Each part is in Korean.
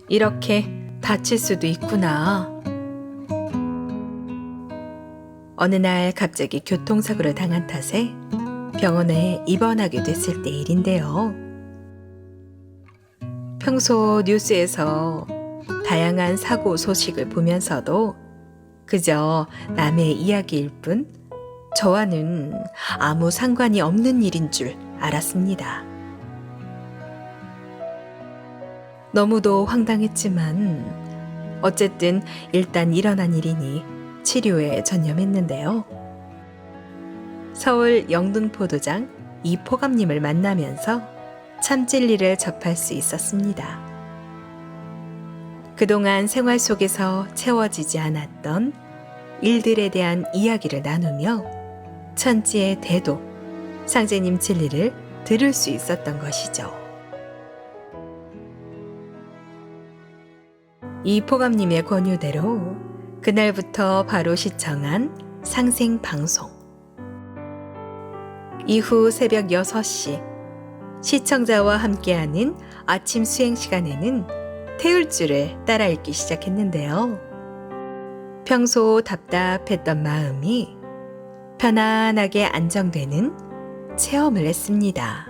이렇게 다칠 수도 있구나. 어느 날 갑자기 교통사고를 당한 탓에 병원에 입원하게 됐을 때 일인데요. 평소 뉴스에서 다양한 사고 소식을 보면서도 그저 남의 이야기일 뿐 저와는 아무 상관이 없는 일인 줄 알았습니다. 너무도 황당했지만 어쨌든 일단 일어난 일이니 치료에 전념했는데요. 서울 영등포도장 이포감님을 만나면서 참 진리를 접할 수 있었습니다. 그동안 생활 속에서 채워지지 않았던 일들에 대한 이야기를 나누며 천지의 대도, 상제님 진리를 들을 수 있었던 것이죠. 이포감님의 권유대로 그날부터 바로 시청한 상생방송. 이후 새벽 6시 시청자와 함께하는 아침 수행 시간에는 태울주를 따라 읽기 시작했는데요. 평소 답답했던 마음이 편안하게 안정되는 체험을 했습니다.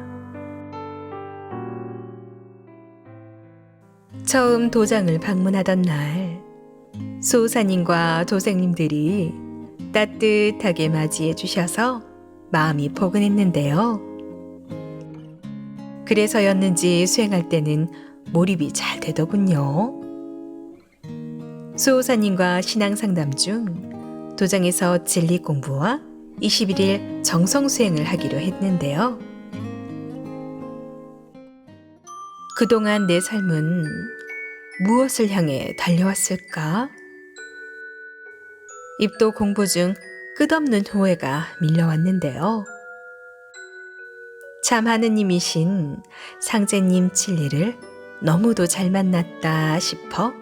처음 도장을 방문하던 날 수호사님과 도생님들이 따뜻하게 맞이해 주셔서 마음이 포근했는데요. 그래서였는지 수행할 때는 몰입이 잘 되더군요. 수호사님과 신앙상담 중 도장에서 진리 공부와 21일 정성 수행을 하기로 했는데요. 그동안 내 삶은 무엇을 향해 달려왔을까? 입도 공부 중 끝없는 후회가 밀려왔는데요. 참 하느님이신 상제님 진리를 너무도 잘 만났다 싶어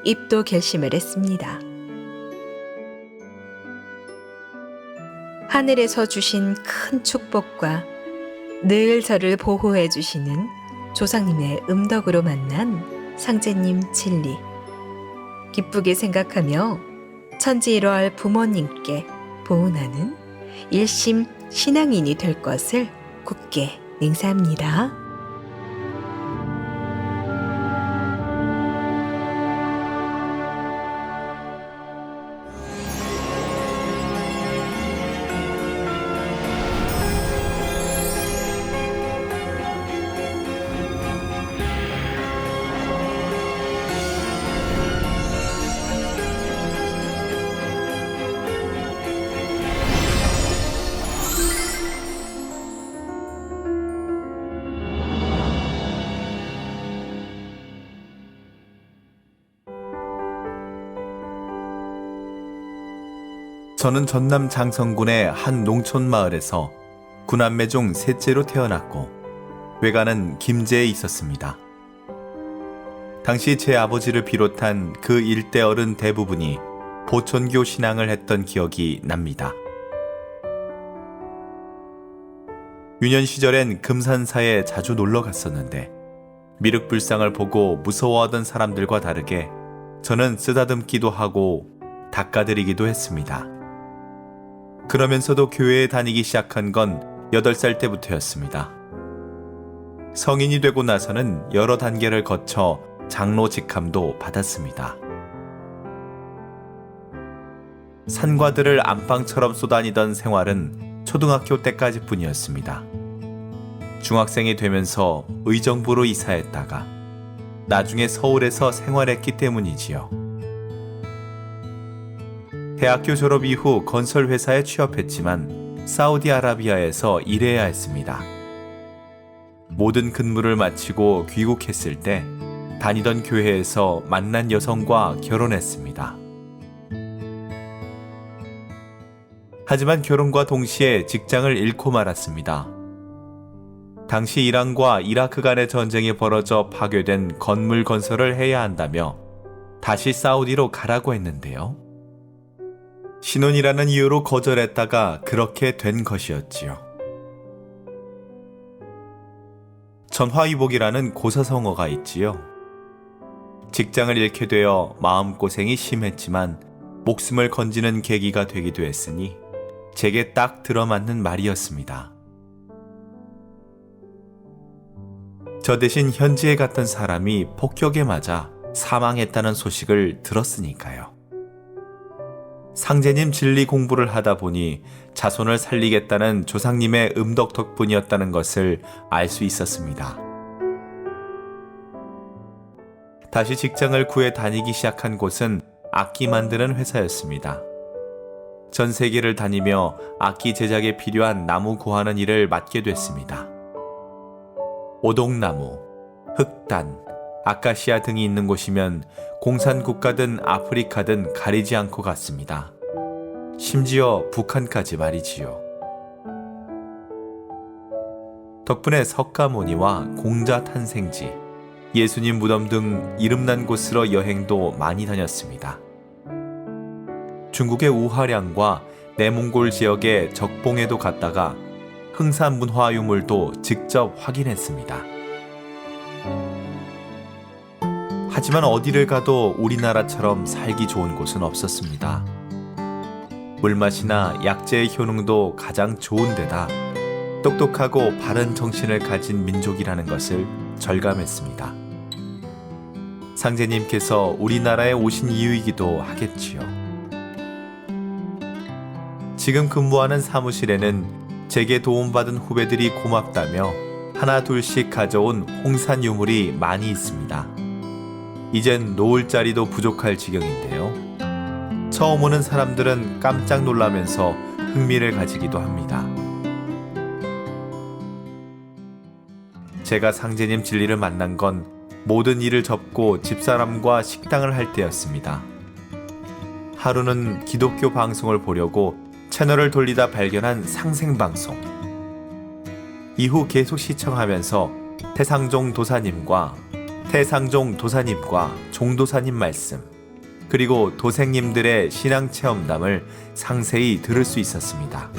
입도 결심을 했습니다. 하늘에서 주신 큰 축복과 늘 저를 보호해 주시는 조상님의 음덕으로 만난 상제님 진리. 기쁘게 생각하며 천지일월 부모님께 보은하는 일심 신앙인이 될 것을 굳게 맹세합니다. 저는 전남 장성군의 한 농촌 마을에서 구남매 중 셋째로 태어났고 외가는 김제에 있었습니다. 당시 제 아버지를 비롯한 그 일대 어른 대부분이 보천교 신앙을 했던 기억이 납니다. 유년 시절엔 금산사에 자주 놀러 갔었는데 미륵불상을 보고 무서워하던 사람들과 다르게 저는 쓰다듬기도 하고 닦아드리기도 했습니다. 그러면서도 교회에 다니기 시작한 건 8살 때부터였습니다. 성인이 되고 나서는 여러 단계를 거쳐 장로 직함도 받았습니다. 산과들을 안방처럼 쏘다니던 생활은 초등학교 때까지 뿐이었습니다. 중학생이 되면서 의정부로 이사했다가 나중에 서울에서 생활했기 때문이지요. 대학교 졸업 이후 건설회사에 취업했지만 사우디아라비아에서 일해야 했습니다. 모든 근무를 마치고 귀국했을 때 다니던 교회에서 만난 여성과 결혼했습니다. 하지만 결혼과 동시에 직장을 잃고 말았습니다. 당시 이란과 이라크 간의 전쟁이 벌어져 파괴된 건물 건설을 해야 한다며 다시 사우디로 가라고 했는데요. 신혼이라는 이유로 거절했다가 그렇게 된 것이었지요. 전화위복이라는 고사성어가 있지요. 직장을 잃게 되어 마음고생이 심했지만 목숨을 건지는 계기가 되기도 했으니 제게 딱 들어맞는 말이었습니다. 저 대신 현지에 갔던 사람이 폭격에 맞아 사망했다는 소식을 들었으니까요. 상제님 진리 공부를 하다 보니 자손을 살리겠다는 조상님의 음덕 덕분이었다는 것을 알 수 있었습니다. 다시 직장을 구해 다니기 시작한 곳은 악기 만드는 회사였습니다. 전 세계를 다니며 악기 제작에 필요한 나무 구하는 일을 맡게 됐습니다. 오동나무, 흑단, 아카시아 등이 있는 곳이면 공산국가든 아프리카든 가리지 않고 갔습니다. 심지어 북한까지 말이지요. 덕분에 석가모니와 공자 탄생지, 예수님 무덤 등 이름난 곳으로 여행도 많이 다녔습니다. 중국의 우하량과 내몽골 지역의 적봉에도 갔다가 흥산 문화 유물도 직접 확인했습니다. 하지만 어디를 가도 우리나라처럼 살기 좋은 곳은 없었습니다. 물맛이나 약재의 효능도 가장 좋은 데다 똑똑하고 바른 정신을 가진 민족이라는 것을 절감했습니다. 상제님께서 우리나라에 오신 이유이기도 하겠지요. 지금 근무하는 사무실에는 제게 도움받은 후배들이 고맙다며 하나 둘씩 가져온 홍산 유물이 많이 있습니다. 이젠 놓을 자리도 부족할 지경인데요. 처음 오는 사람들은 깜짝 놀라면서 흥미를 가지기도 합니다. 제가 상제님 진리를 만난 건 모든 일을 접고 집사람과 식당을 할 때였습니다. 하루는 기독교 방송을 보려고 채널을 돌리다 발견한 상생방송. 이후 계속 시청하면서 태상종 도사님과 종도사님 말씀, 그리고 도생님들의 신앙체험담을 상세히 들을 수 있었습니다.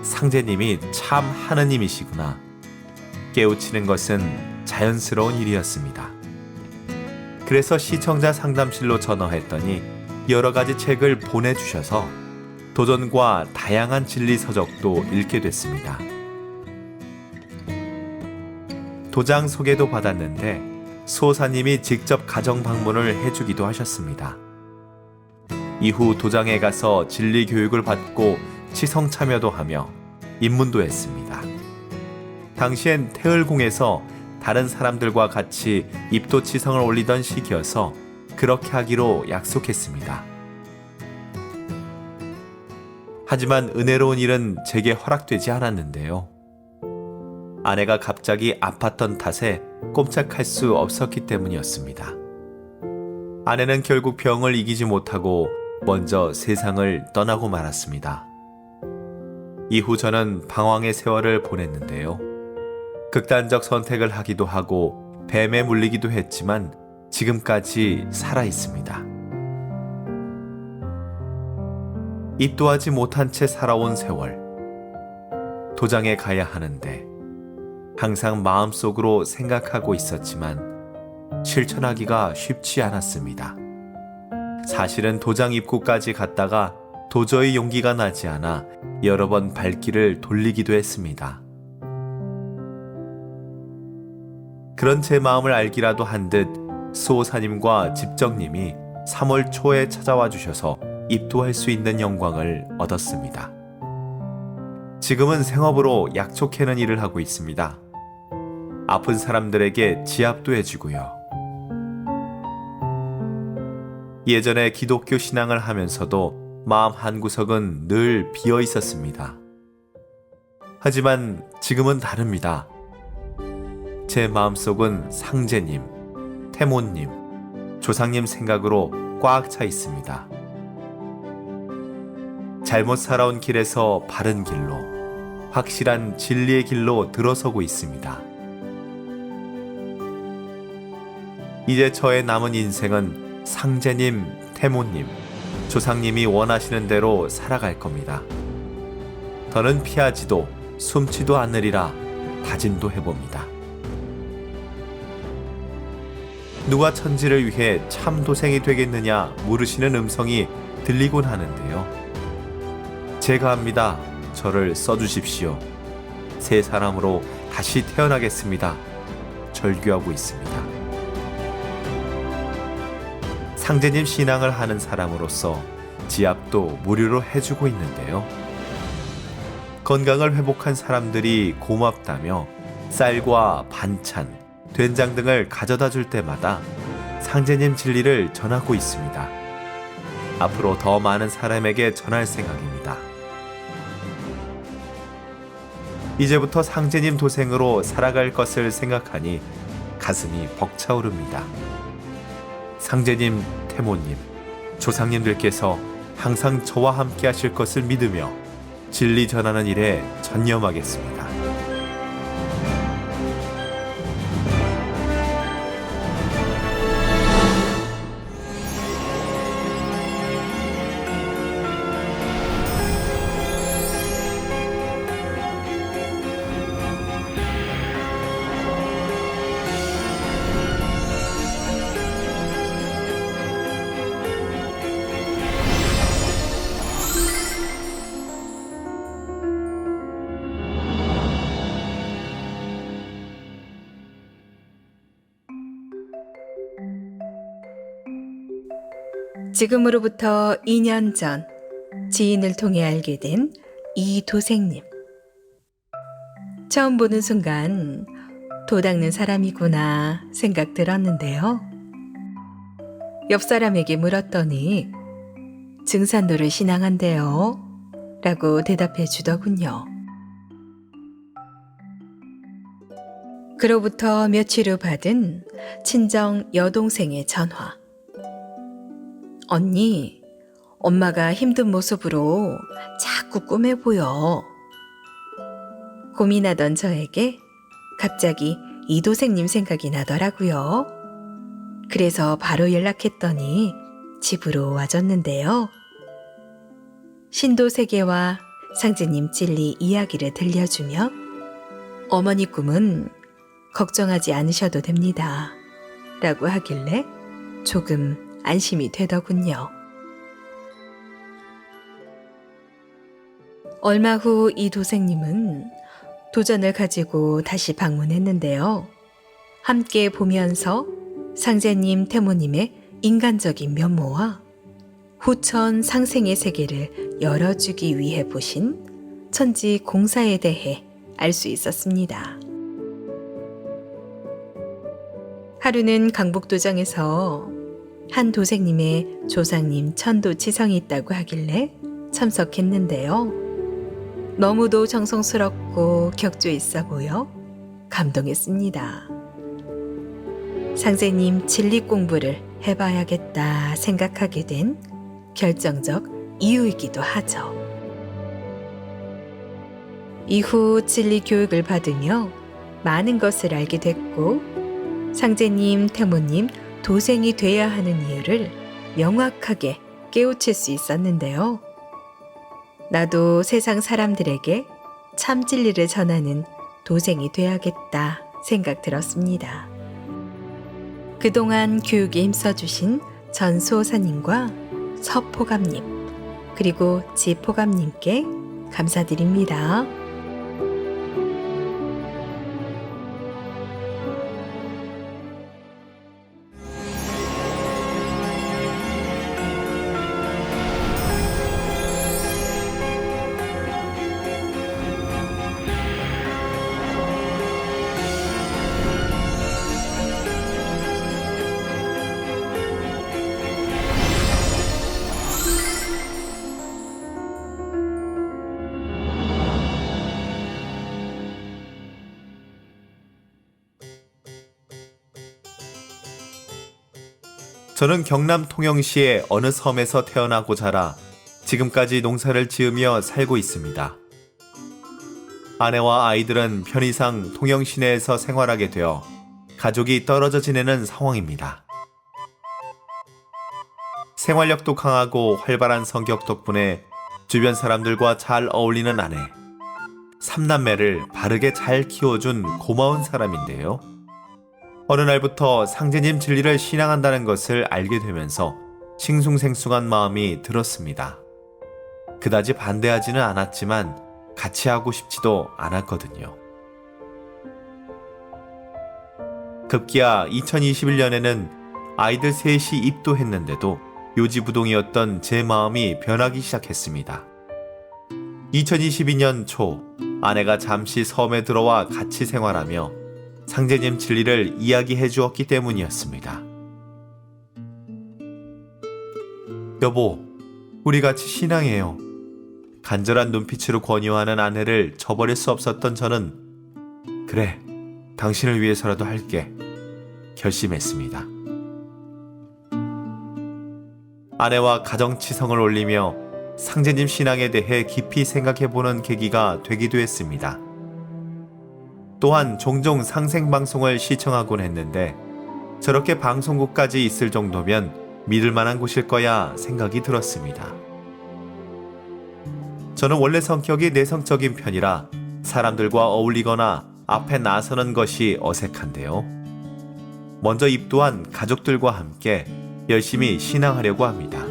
상제님이 참 하느님이시구나 깨우치는 것은 자연스러운 일이었습니다. 그래서 시청자 상담실로 전화했더니 여러 가지 책을 보내주셔서 도전과 다양한 진리 서적도 읽게 됐습니다. 도장 소개도 받았는데 수호사님이 직접 가정 방문을 해주기도 하셨습니다. 이후 도장에 가서 진리 교육을 받고 치성 참여도 하며 입문도 했습니다. 당시엔 태을궁에서 다른 사람들과 같이 입도 치성을 올리던 시기여서 그렇게 하기로 약속했습니다. 하지만 은혜로운 일은 제게 허락되지 않았는데요. 아내가 갑자기 아팠던 탓에 꼼짝할 수 없었기 때문이었습니다. 아내는 결국 병을 이기지 못하고 먼저 세상을 떠나고 말았습니다. 이후 저는 방황의 세월을 보냈는데요. 극단적 선택을 하기도 하고 뱀에 물리기도 했지만 지금까지 살아 있습니다. 입도 하지 못한 채 살아온 세월. 도장에 가야 하는데 항상 마음속으로 생각하고 있었지만 실천하기가 쉽지 않았습니다. 사실은 도장 입구까지 갔다가 도저히 용기가 나지 않아 여러 번 발길을 돌리기도 했습니다. 그런 제 마음을 알기라도 한 듯 수호사님과 집정님이 3월 초에 찾아와 주셔서 입도할 수 있는 영광을 얻었습니다. 지금은 생업으로 약초 캐는 일을 하고 있습니다. 아픈 사람들에게 지압도 해주고요. 예전에 기독교 신앙을 하면서도 마음 한구석은 늘 비어 있었습니다. 하지만 지금은 다릅니다. 제 마음속은 상제님, 태모님, 조상님 생각으로 꽉 차 있습니다. 잘못 살아온 길에서 바른 길로, 확실한 진리의 길로 들어서고 있습니다. 이제 저의 남은 인생은 상제님, 태모님, 조상님이 원하시는 대로 살아갈 겁니다. 더는 피하지도 숨지도 않으리라 다짐도 해봅니다. 누가 천지를 위해 참 도생이 되겠느냐 물으시는 음성이 들리곤 하는데요. 제가 합니다. 저를 써주십시오. 새 사람으로 다시 태어나겠습니다. 절규하고 있습니다. 상제님 신앙을 하는 사람으로서 지압도 무료로 해주고 있는데요. 건강을 회복한 사람들이 고맙다며 쌀과 반찬, 된장 등을 가져다 줄 때마다 상제님 진리를 전하고 있습니다. 앞으로 더 많은 사람에게 전할 생각입니다. 이제부터 상제님 도생으로 살아갈 것을 생각하니 가슴이 벅차오릅니다. 상제님, 태모님, 조상님들께서 항상 저와 함께 하실 것을 믿으며 진리 전하는 일에 전념하겠습니다. 지금으로부터 2년 전 지인을 통해 알게 된 이 도생님. 처음 보는 순간 도 닦는 사람이구나 생각 들었는데요. 옆 사람에게 물었더니 증산도를 신앙한대요 라고 대답해 주더군요. 그로부터 며칠 후 받은 친정 여동생의 전화. 언니, 엄마가 힘든 모습으로 자꾸 꿈에 보여. 고민하던 저에게 갑자기 이도생님 생각이 나더라고요. 그래서 바로 연락했더니 집으로 와줬는데요. 신도 세계와 상제님 진리 이야기를 들려주며 어머니 꿈은 걱정하지 않으셔도 됩니다 라고 하길래 조금 안심이 되더군요. 얼마 후 이 도생님은 도전을 가지고 다시 방문했는데요. 함께 보면서 상제님, 태모님의 인간적인 면모와 후천 상생의 세계를 열어주기 위해 보신 천지 공사에 대해 알 수 있었습니다. 하루는 강북도정에서 한 도생님의 조상님 천도치성이 있다고 하길래 참석했는데요. 너무도 정성스럽고 격조 있어 보여 감동했습니다. 상제님 진리 공부를 해봐야겠다 생각하게 된 결정적 이유이기도 하죠. 이후 진리 교육을 받으며 많은 것을 알게 됐고 상제님, 태모님, 도생이 돼야 하는 이유를 명확하게 깨우칠 수 있었는데요. 나도 세상 사람들에게 참 진리를 전하는 도생이 돼야겠다 생각 들었습니다. 그동안 교육에 힘써주신 전수호사님과 서포감님 그리고 지포감님께 감사드립니다. 저는 경남 통영시의 어느 섬에서 태어나고 자라 지금까지 농사를 지으며 살고 있습니다. 아내와 아이들은 편의상 통영 시내에서 생활하게 되어 가족이 떨어져 지내는 상황입니다. 생활력도 강하고 활발한 성격 덕분에 주변 사람들과 잘 어울리는 아내, 3남매를 바르게 잘 키워준 고마운 사람인데요. 어느 날부터 상제님 진리를 신앙한다는 것을 알게 되면서 싱숭생숭한 마음이 들었습니다. 그다지 반대하지는 않았지만 같이 하고 싶지도 않았거든요. 급기야 2021년에는 아이들 셋이 입도했는데도 요지부동이었던 제 마음이 변하기 시작했습니다. 2022년 초 아내가 잠시 섬에 들어와 같이 생활하며 상제님 진리를 이야기해 주었기 때문이었습니다. 여보, 우리 같이 신앙해요. 간절한 눈빛으로 권유하는 아내를 저버릴 수 없었던 저는 그래, 당신을 위해서라도 할게 결심했습니다. 아내와 가정치성을 올리며 상제님 신앙에 대해 깊이 생각해보는 계기가 되기도 했습니다. 또한 종종 상생방송을 시청하곤 했는데 저렇게 방송국까지 있을 정도면 믿을 만한 곳일 거야 생각이 들었습니다. 저는 원래 성격이 내성적인 편이라 사람들과 어울리거나 앞에 나서는 것이 어색한데요. 먼저 입도한 가족들과 함께 열심히 신앙하려고 합니다.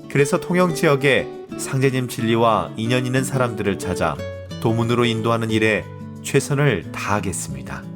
그래서 통영 지역에 상제님 진리와 인연 있는 사람들을 찾아 도문으로 인도하는 일에 최선을 다하겠습니다.